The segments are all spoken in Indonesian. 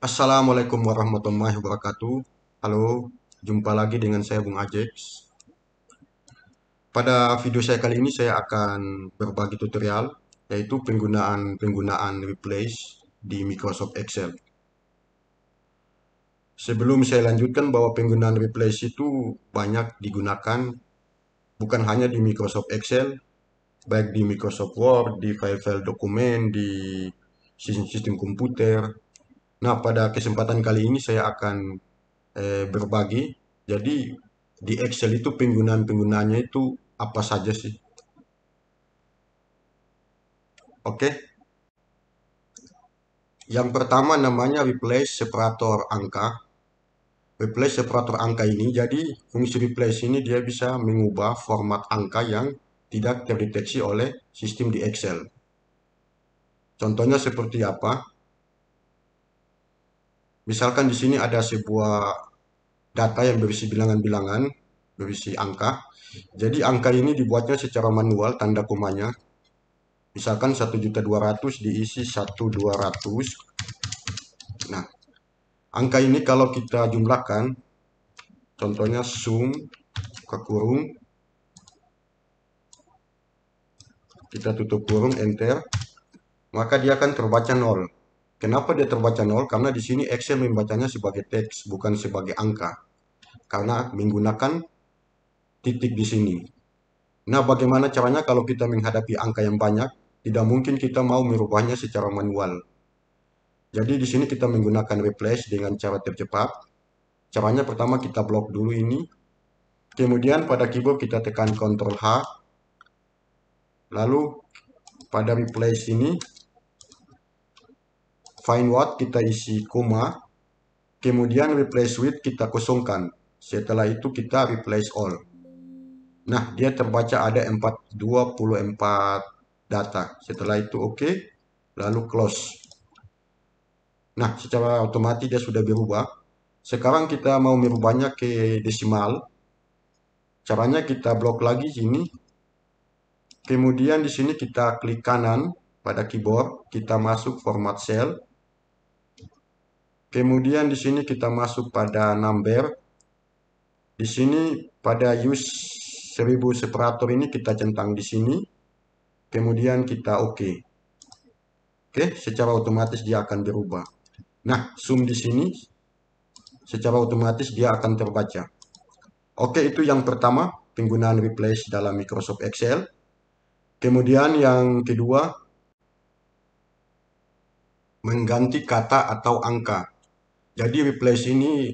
Assalamualaikum warahmatullahi wabarakatuh. Halo, jumpa lagi dengan saya Bung Ajex. Pada video saya kali ini saya akan berbagi tutorial yaitu penggunaan replace di Microsoft Excel. Sebelum saya lanjutkan bahwa penggunaan replace itu banyak digunakan bukan hanya di Microsoft Excel, baik di Microsoft Word, di file-file dokumen, di sistem-sistem komputer. Nah, pada kesempatan kali ini saya akan berbagi. Jadi di Excel itu penggunaan-penggunaannya itu apa saja sih? Oke. Yang pertama namanya replace separator angka. Replace separator angka ini jadi fungsi replace ini dia bisa mengubah format angka yang tidak terdeteksi oleh sistem di Excel. Contohnya seperti apa? Misalkan di sini ada sebuah data yang berisi bilangan-bilangan, berisi angka. Jadi angka ini dibuatnya secara manual tanda komanya. Misalkan 1.200.000 diisi 1.200. Nah, angka ini kalau kita jumlahkan, contohnya sum ke kurung, kita tutup kurung, enter, maka dia akan terbaca 0. Kenapa dia terbaca 0? Karena di sini Excel membacanya sebagai teks, bukan sebagai angka. Karena menggunakan titik di sini. Nah, bagaimana caranya kalau kita menghadapi angka yang banyak? Tidak mungkin kita mau merubahnya secara manual. Jadi di sini kita menggunakan replace dengan cara tercepat. Caranya pertama kita blok dulu ini. Kemudian pada keyboard kita tekan Ctrl H. Lalu pada replace ini, find what kita isi koma. Kemudian replace with kita kosongkan. Setelah itu kita replace all. Nah, dia terbaca ada 24 data. Setelah itu oke. Lalu close. Nah, secara otomatis dia sudah berubah. Sekarang kita mau merubahnya ke desimal. Caranya kita blok lagi sini. Kemudian di sini kita klik kanan pada keyboard, kita masuk format cell. Kemudian di sini kita masuk pada number. Di sini pada use 1000 separator ini kita centang di sini. Kemudian kita oke. Oke, secara otomatis dia akan berubah. Nah, sum di sini secara otomatis dia akan terbaca. Oke, itu yang pertama, penggunaan replace dalam Microsoft Excel. Kemudian yang kedua, mengganti kata atau angka. Jadi replace ini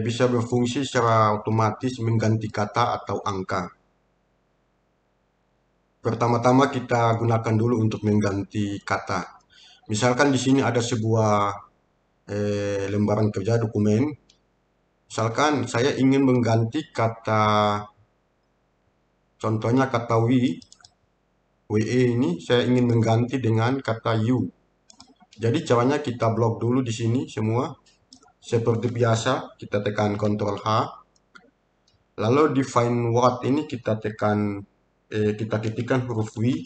bisa berfungsi secara otomatis mengganti kata atau angka. Pertama-tama kita gunakan dulu untuk mengganti kata. Misalkan di sini ada sebuah lembaran kerja dokumen. Misalkan saya ingin mengganti kata, contohnya kata WE ini saya ingin mengganti dengan kata you. Jadi caranya kita blok dulu di sini semua. Seperti biasa, kita tekan Ctrl H. Lalu di find what ini kita tekan, kita ketikkan huruf W.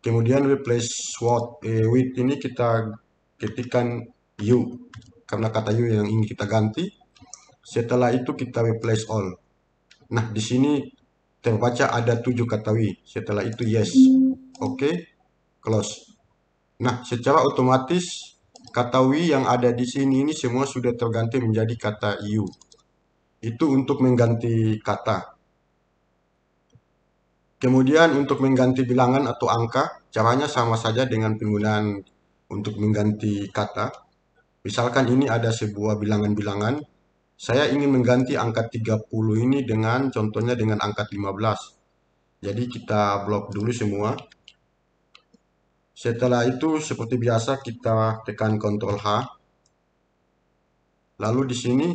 Kemudian replace what with ini kita ketikkan you. Karena kata you yang ingin kita ganti. Setelah itu kita replace all. Nah, di sini terbaca ada 7 kata W. Setelah itu yes. Oke, close. Nah, secara otomatis kata we yang ada di sini ini semua sudah terganti menjadi kata you. Itu untuk mengganti kata. Kemudian untuk mengganti bilangan atau angka, caranya sama saja dengan penggunaan untuk mengganti kata. Misalkan ini ada sebuah bilangan-bilangan. Saya ingin mengganti angka 30 ini dengan contohnya dengan angka 15. Jadi kita blok dulu semua. Setelah itu seperti biasa kita tekan Ctrl H. Lalu di sini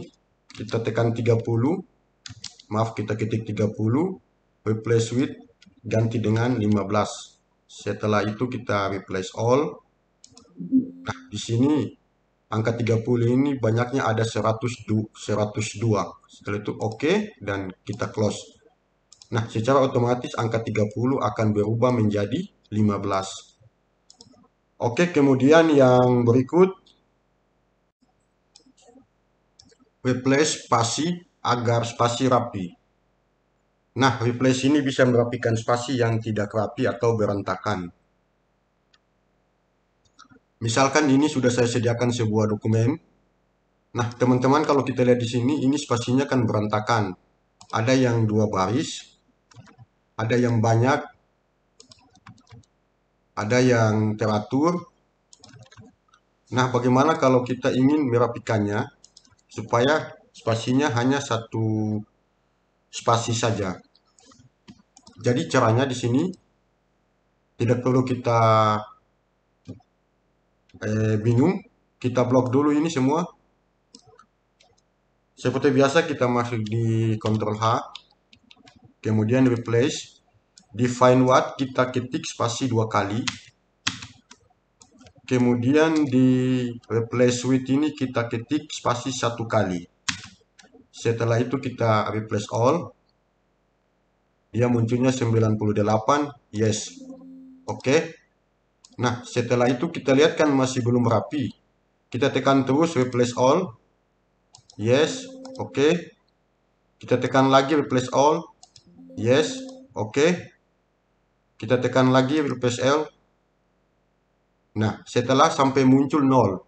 kita tekan 30. Maaf, kita ketik 30. Replace with ganti dengan 15. Setelah itu kita replace all. Nah, di sini angka 30 ini banyaknya ada 102. Setelah itu oke dan kita close. Nah, secara otomatis angka 30 akan berubah menjadi 15. Oke, kemudian yang berikut replace spasi agar spasi rapi. Nah, replace ini bisa merapikan spasi yang tidak rapi atau berantakan. Misalkan ini sudah saya sediakan sebuah dokumen. Nah, teman-teman kalau kita lihat di sini, ini spasinya kan berantakan. Ada yang 2 baris, ada yang banyak, ada yang teratur. Nah, bagaimana kalau kita ingin merapikannya supaya spasinya hanya satu spasi saja? Jadi caranya di sini tidak perlu kita bingung, kita blok dulu ini semua. Seperti biasa kita masuk di Ctrl H, kemudian replace, di find what kita ketik spasi 2 kali, kemudian di replace with ini kita ketik spasi 1 kali. Setelah itu kita replace all, dia munculnya 98, yes, oke. Nah, setelah itu kita lihat kan masih belum rapi, kita tekan terus replace all, yes, oke. Kita tekan lagi replace all, yes, oke. Kita tekan lagi replace all. Nah, setelah sampai muncul 0.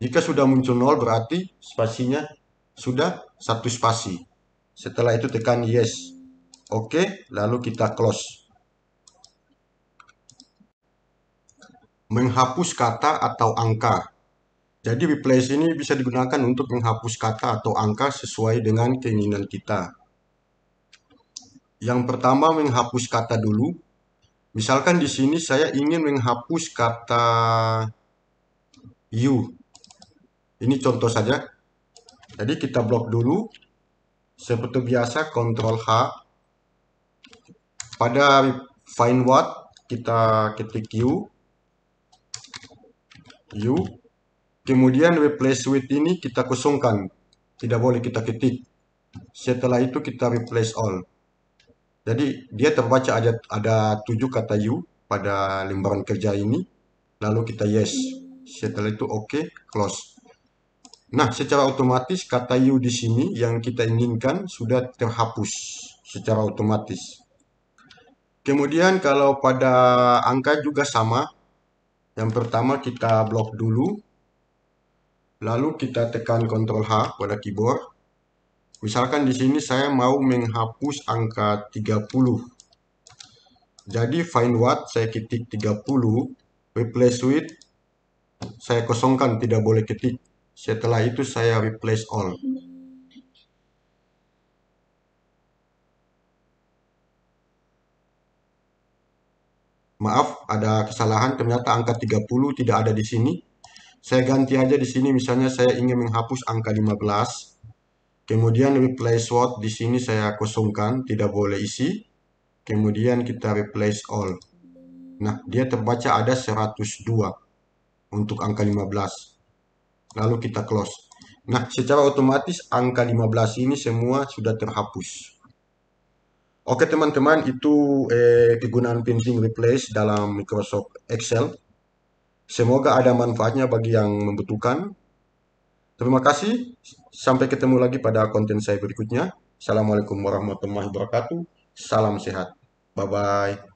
Jika sudah muncul 0 berarti spasinya sudah satu spasi. Setelah itu tekan yes. Oke, lalu kita close. Menghapus kata atau angka. Jadi replace ini bisa digunakan untuk menghapus kata atau angka sesuai dengan keinginan kita. Yang pertama menghapus kata dulu. Misalkan di sini saya ingin menghapus kata you. Ini contoh saja. Jadi kita blok dulu. Seperti biasa Ctrl H. Pada find what kita ketik you. Kemudian replace with ini kita kosongkan. Tidak boleh kita ketik. Setelah itu kita replace all. Jadi dia terbaca ada 7 kata you pada lembaran kerja ini. Lalu kita yes. Setelah itu oke, close. Nah, secara otomatis kata you di sini yang kita inginkan sudah terhapus secara otomatis. Kemudian kalau pada angka juga sama. Yang pertama kita blok dulu. Lalu kita tekan Ctrl H pada keyboard. Misalkan di sini saya mau menghapus angka 30. Jadi find what saya ketik 30, replace with saya kosongkan, tidak boleh ketik. Setelah itu saya replace all. Maaf, ada kesalahan. Ternyata angka 30 tidak ada di sini. Saya ganti aja di sini. Misalnya saya ingin menghapus angka 15. Kemudian replace what di sini saya kosongkan, tidak boleh isi. Kemudian kita replace all. Nah, dia terbaca ada 102 untuk angka 15. Lalu kita close. Nah, secara otomatis angka 15 ini semua sudah terhapus. Oke teman-teman, itu kegunaan printing replace dalam Microsoft Excel. Semoga ada manfaatnya bagi yang membutuhkan. Terima kasih. Sampai ketemu lagi pada konten saya berikutnya. Assalamualaikum warahmatullahi wabarakatuh. Salam sehat. Bye-bye.